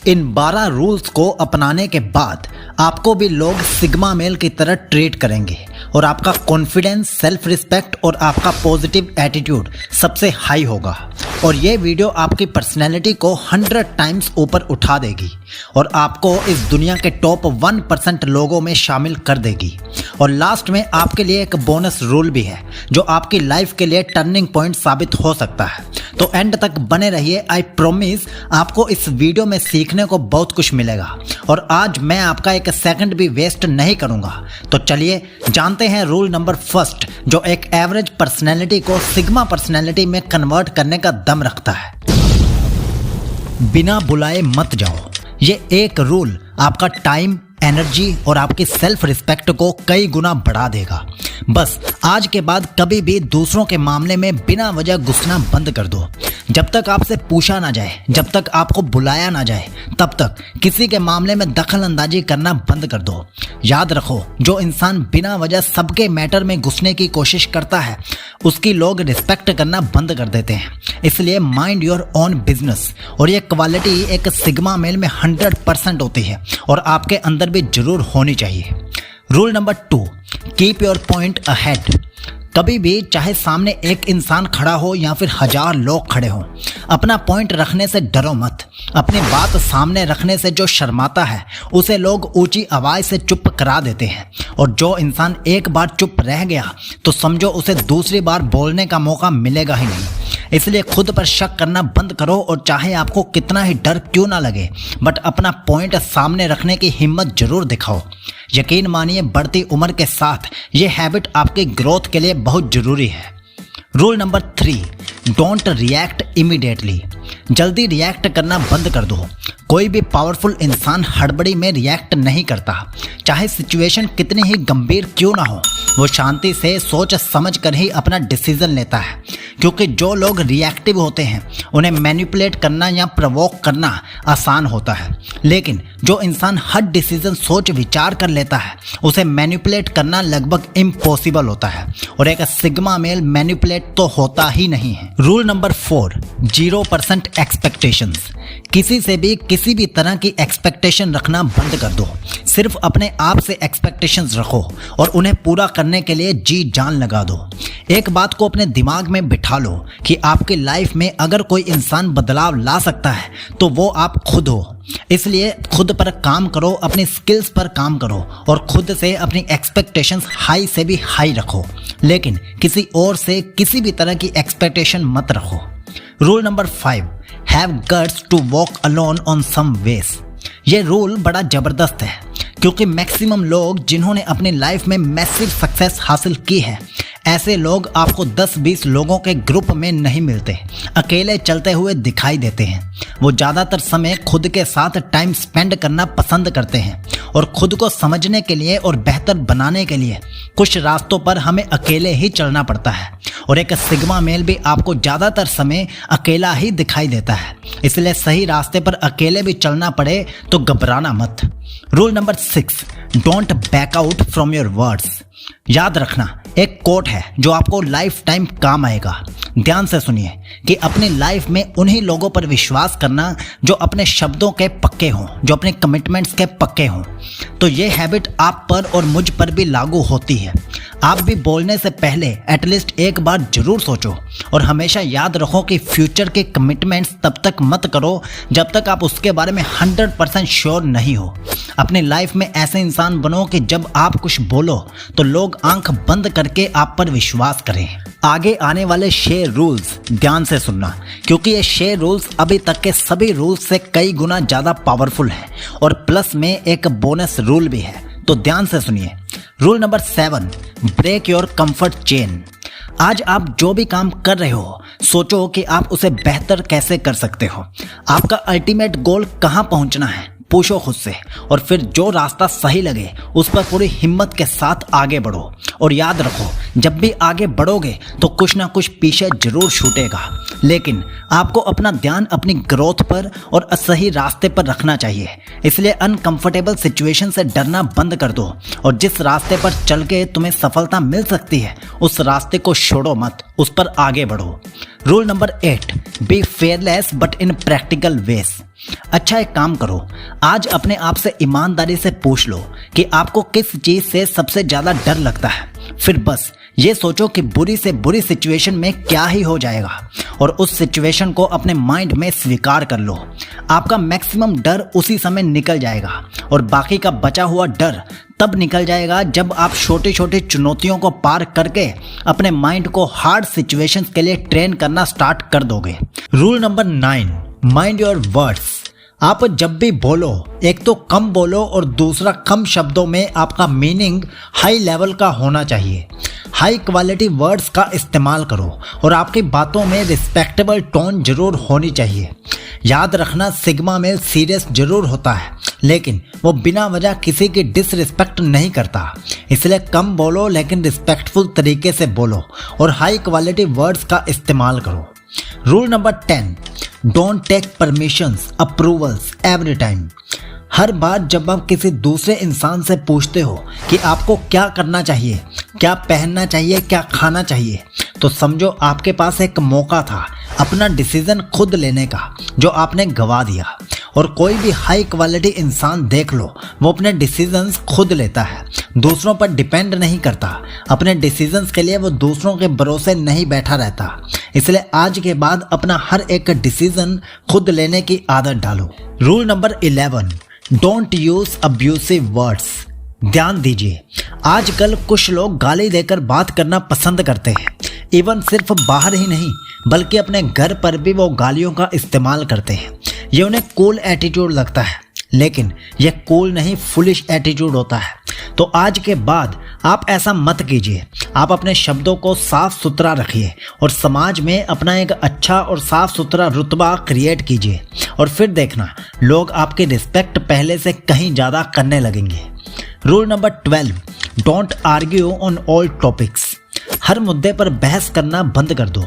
इन 12 rules को अपनाने के बाद आपको भी लोग सिग्मा मेल की तरह ट्रीट करेंगे और आपका कॉन्फिडेंस, सेल्फ रिस्पेक्ट और आपका पॉजिटिव एटीट्यूड सबसे हाई होगा। और ये वीडियो आपकी पर्सनैलिटी को 100 टाइम्स ऊपर उठा देगी और आपको इस दुनिया के टॉप 1% लोगों में शामिल कर देगी। और लास्ट में आपके लिए एक बोनस रूल भी है जो आपकी लाइफ के लिए टर्निंग पॉइंट साबित हो सकता है। तो एंड तक बने रहिए। आई प्रॉमिस आपको इस वीडियो में सीखने को बहुत कुछ मिलेगा और आज मैं आपका एक सेकंड भी वेस्ट नहीं करूंगा। तो चलिए जानते हैं रूल नंबर 1 जो एक एवरेज पर्सनैलिटी को सिग्मा पर्सनैलिटी में कन्वर्ट करने का दम रखता है। बिना बुलाए मत जाओ। ये एक रूल आपका टाइम, एनर्जी और आपकी सेल्फ रिस्पेक्ट को कई गुना बढ़ा देगा। बस आज के बाद कभी भी दूसरों के मामले में बिना वजह घुसना बंद कर दो। जब तक आपसे पूछा ना जाए, जब तक आपको बुलाया ना जाए, तब तक किसी के मामले में दखल अंदाजी करना बंद कर दो। याद रखो, जो इंसान बिना वजह सबके मैटर में घुसने की कोशिश करता है उसकी लोग रिस्पेक्ट करना बंद कर देते हैं। इसलिए माइंड योर ओन बिजनेस। और ये क्वालिटी एक सिग्मा मेल में 100% होती है और आपके अंदर भी जरूर होनी चाहिए। Rule number 2, keep your point ahead. कभी भी चाहे सामने एक इंसान खड़ा हो या फिर 1000 लोग खड़े हों, अपना पॉइंट रखने से डरो मत। अपनी बात सामने रखने से जो शर्माता है उसे लोग ऊंची आवाज़ से चुप करा देते हैं और जो इंसान एक बार चुप रह गया तो समझो उसे दूसरी बार बोलने का मौका मिलेगा ही नहीं। इसलिए खुद पर शक करना बंद करो और चाहे आपको कितना ही डर क्यों ना लगे बट अपना पॉइंट सामने रखने की हिम्मत जरूर दिखाओ। यकीन मानिए, बढ़ती उम्र के साथ ये हैबिट आपकी ग्रोथ के लिए बहुत जरूरी है। Rule number 3, don't react immediately. जल्दी रिएक्ट करना बंद कर दो। कोई भी पावरफुल इंसान हड़बड़ी में रिएक्ट नहीं करता। चाहे सिचुएशन कितनी ही गंभीर क्यों ना हो, वो शांति से सोच समझ कर ही अपना डिसीजन लेता है। क्योंकि जो लोग रिएक्टिव होते हैं उन्हें मैनिपुलेट करना या प्रवोक करना आसान होता है, लेकिन जो इंसान हर डिसीजन सोच विचार कर लेता है उसे मैनिपुलेट करना लगभग इम्पॉसिबल होता है। और एक सिग्मा मेल मैनिपुलेट तो होता ही नहीं है। Rule number 4, 0% expectations. किसी से भी किसी भी तरह की एक्सपेक्टेशन रखना बंद कर दो। सिर्फ अपने आप से एक्सपेक्टेशंस रखो और उन्हें पूरा करने के लिए जी जान लगा दो। एक बात को अपने दिमाग में बिठा लो कि आपकी लाइफ में अगर कोई इंसान बदलाव ला सकता है तो वो आप खुद हो। इसलिए खुद पर काम करो, अपनी स्किल्स पर काम करो और खुद से अपनी एक्सपेक्टेशंस हाई से भी हाई रखो, लेकिन किसी और से किसी भी तरह की एक्सपेक्टेशन मत रखो। Rule number 5, have guts to walk alone on some ways. ये रूल बड़ा ज़बरदस्त है क्योंकि मैक्सिमम लोग जिन्होंने अपनी लाइफ में मैसिव सक्सेस हासिल की है, ऐसे लोग आपको 10-20 लोगों के ग्रुप में नहीं मिलते, अकेले चलते हुए दिखाई देते हैं। वो ज़्यादातर समय खुद के साथ टाइम स्पेंड करना पसंद करते हैं और खुद को समझने के लिए और बेहतर बनाने के लिए कुछ रास्तों पर हमें अकेले ही चलना पड़ता है। और एक सिग्मा मेल भी आपको ज़्यादातर समय अकेला ही दिखाई देता है। इसलिए सही रास्ते पर अकेले भी चलना पड़े तो घबराना मत। Rule number 6, don't back out from your words. याद रखना, एक कोट है जो आपको लाइफ टाइम काम आएगा। ध्यान से सुनिए कि अपनी लाइफ में उन्हीं लोगों पर विश्वास करना जो अपने शब्दों के पक्के हों, जो अपने कमिटमेंट्स के पक्के हों। तो ये हैबिट आप पर और मुझ पर भी लागू होती है। आप भी बोलने से पहले एटलीस्ट एक बार जरूर सोचो और हमेशा याद रखो कि फ्यूचर के कमिटमेंट्स तब तक मत करो जब तक आप उसके बारे में 100% श्योर नहीं हो। अपनी लाइफ में ऐसे इंसान बनो कि जब आप कुछ बोलो तो लोग आंख बंद करके आप पर विश्वास करें। आगे आने वाले 6 रूल्स ध्यान से सुनना क्योंकि ये 6 रूल्स अभी तक के सभी रूल्स से कई गुना ज़्यादा पावरफुल हैं और प्लस में एक बोनस रूल भी है। तो ध्यान से सुनिए। Rule number 7, break your comfort chain. आज आप जो भी काम कर रहे हो सोचो कि आप उसे बेहतर कैसे कर सकते हो। आपका अल्टीमेट गोल कहाँ पहुँचना है पूछो खुद से और फिर जो रास्ता सही लगे उस पर पूरी हिम्मत के साथ आगे बढ़ो। और याद रखो, जब भी आगे बढ़ोगे तो कुछ ना कुछ पीछे जरूर छूटेगा, लेकिन आपको अपना ध्यान अपनी ग्रोथ पर और सही रास्ते पर रखना चाहिए। इसलिए अनकंफर्टेबल सिचुएशन से डरना बंद कर दो और जिस रास्ते पर चल के तुम्हें सफलता मिल सकती है उस रास्ते को छोड़ो मत, उस पर आगे बढ़ो। Rule number 8, be fearless but in practical ways. अच्छा, एक काम करो, आज अपने आप से ईमानदारी से पूछ लो कि आपको किस चीज़ से सबसे ज़्यादा डर लगता है। फिर बस ये सोचो कि बुरी से बुरी सिचुएशन में क्या ही हो जाएगा और उस सिचुएशन को अपने माइंड में स्वीकार कर लो। आपका मैक्सिमम डर उसी समय निकल जाएगा और बाकी का बचा हुआ डर तब निकल जाएगा जब आप छोटी छोटी चुनौतियों को पार करके अपने माइंड को हार्ड सिचुएशंस के लिए ट्रेन करना स्टार्ट कर दोगे। Rule number 9, mind your words. आप जब भी बोलो, एक तो कम बोलो और दूसरा कम शब्दों में आपका मीनिंग हाई लेवल का होना चाहिए। हाई क्वालिटी वर्ड्स का इस्तेमाल करो और आपकी बातों में रिस्पेक्टेबल टोन जरूर होनी चाहिए। याद रखना, सिग्मा मेल सीरियस जरूर होता है लेकिन वो बिना वजह किसी की डिसरिस्पेक्ट नहीं करता। इसलिए कम बोलो लेकिन रिस्पेक्टफुल तरीके से बोलो और हाई क्वालिटी वर्ड्स का इस्तेमाल करो। Rule number 10, don't take permissions approvals every time. हर बार जब आप किसी दूसरे इंसान से पूछते हो कि आपको क्या करना चाहिए, क्या पहनना चाहिए, क्या खाना चाहिए, तो समझो आपके पास एक मौका था अपना डिसीजन खुद लेने का जो आपने गंवा दिया। और कोई भी हाई क्वालिटी इंसान देख लो, वो अपने डिसीजंस खुद लेता है, दूसरों पर डिपेंड नहीं करता। अपने डिसीजंस के लिए वो दूसरों के भरोसे नहीं बैठा रहता। इसलिए आज के बाद अपना हर एक डिसीजन खुद लेने की आदत डालो। Rule number 11, don't use abusive words. ध्यान दीजिए, आजकल कुछ लोग गाली देकर बात करना पसंद करते हैं। इवन सिर्फ बाहर ही नहीं बल्कि अपने घर पर भी वो गालियों का इस्तेमाल करते हैं। ये उन्हें कूल एटीट्यूड लगता है लेकिन ये कूल नहीं, फुलिश एटीट्यूड होता है। तो आज के बाद आप ऐसा मत कीजिए। आप अपने शब्दों को साफ सुथरा रखिए और समाज में अपना एक अच्छा और साफ सुथरा रुतबा क्रिएट कीजिए और फिर देखना लोग आपकी रिस्पेक्ट पहले से कहीं ज़्यादा करने लगेंगे। Rule number 12, don't argue on all topics. हर मुद्दे पर बहस करना बंद कर दो।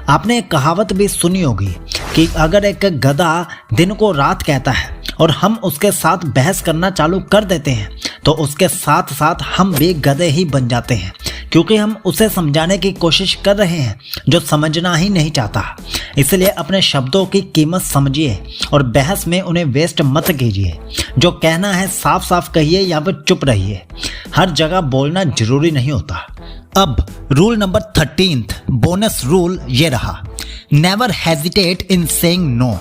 आपने एक कहावत भी सुनी होगी कि अगर एक गधा दिन को रात कहता है और हम उसके साथ बहस करना चालू कर देते हैं तो उसके साथ साथ हम भी गधे ही बन जाते हैं, क्योंकि हम उसे समझाने की कोशिश कर रहे हैं जो समझना ही नहीं चाहता। इसलिए अपने शब्दों की कीमत समझिए और बहस में उन्हें वेस्ट मत कीजिए। जो कहना है साफ साफ कहिए या फिर चुप रहिए। हर जगह बोलना जरूरी नहीं होता। अब रूल नंबर 13, बोनस रूल ये रहा, never hesitate in saying no.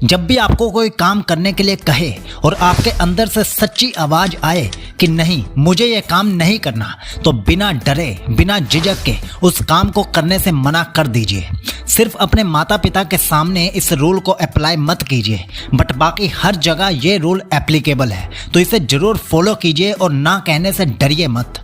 जब भी आपको कोई काम करने के लिए कहे और आपके अंदर से सच्ची आवाज आए कि नहीं मुझे ये काम नहीं करना, तो बिना डरे बिना झिझक के उस काम को करने से मना कर दीजिए। सिर्फ अपने माता पिता के सामने इस रूल को अप्लाई मत कीजिए, बट बाकी हर जगह ये रूल एप्लीकेबल है, तो इसे जरूर फॉलो कीजिए और ना कहने से डरिए मत।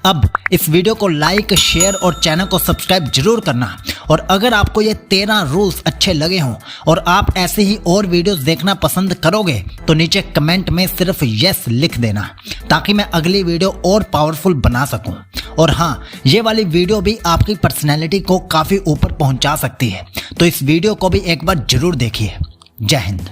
अब इस वीडियो को लाइक, शेयर और चैनल को सब्सक्राइब जरूर करना। और अगर आपको ये 13 रूल्स अच्छे लगे हों और आप ऐसे ही और वीडियोस देखना पसंद करोगे तो नीचे कमेंट में सिर्फ यस लिख देना ताकि मैं अगली वीडियो और पावरफुल बना सकूं। और हाँ, ये वाली वीडियो भी आपकी पर्सनैलिटी को काफ़ी ऊपर पहुंचा सकती है, तो इस वीडियो को भी एक बार जरूर देखिए। जय हिंद।